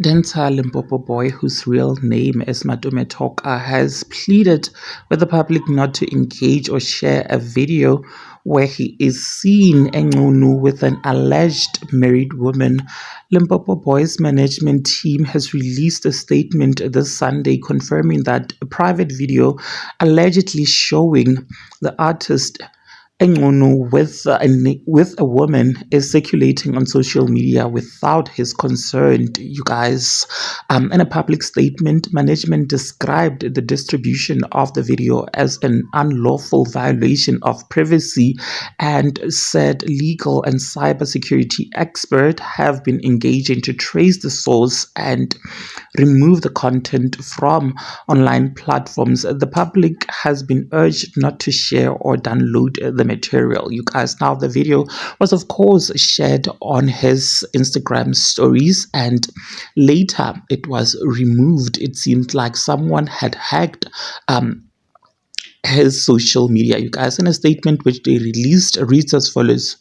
Dancer Limpopo boy, whose real name is Madume Toka, has pleaded with the public not to engage or share a video where he is seen Engunu with an alleged married woman. Limpopo boy's management team has released a statement this Sunday confirming that a private video allegedly showing the artist Engunu with a woman is circulating on social media without his consent, you guys. In a public statement, management described the distribution of the video as an unlawful violation of privacy and said legal and cybersecurity experts have been engaging to trace the source and remove the content from online platforms. The public has been urged not to share or download the material. You guys, now the video was, of course, shared on his Instagram stories and later it was removed. It seemed like someone had hacked his social media. You guys, in a statement which they released, reads as follows.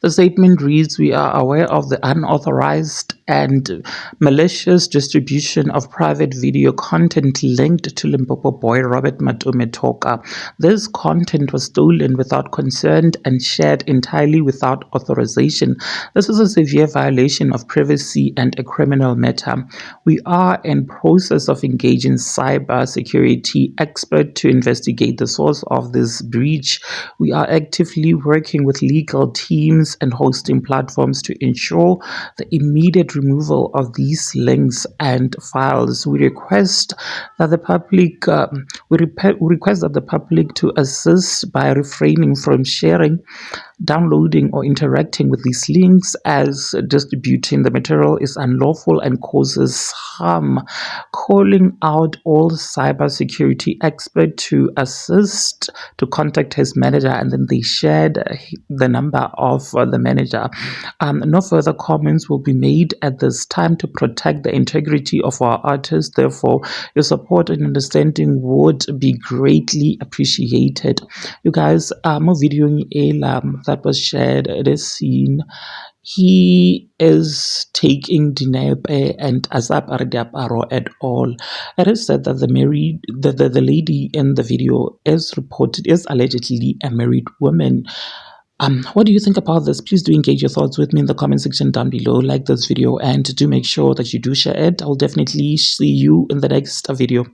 The statement reads, "We are aware of the unauthorized and malicious distribution of private video content linked to Limpopo boy Robert Madume Toka. This content was stolen without consent and shared entirely without authorization. This is a severe violation of privacy and a criminal matter. We are in process of engaging cyber security expert to investigate the source of this breach. We are actively working with legal teams and hosting platforms to ensure the immediate removal of these links and files. We request that the public request that the public to assist by refraining from sharing, downloading or interacting with these links, as distributing the material is unlawful and causes harm. Calling out all cybersecurity experts to assist, to contact his manager," and then they shared the number of the manager. "No further comments will be made at this time to protect the integrity of our artists. Therefore, your support and understanding would be greatly appreciated." You guys, more video that was shared. It is seen he is taking Dinepe and Azap Ardiaparo at all. It is said that the lady in the video is allegedly a married woman. What do you think about this? Please do engage your thoughts with me in the comment section down below. Like this video and do make sure that you do share it. I'll definitely see you in the next video.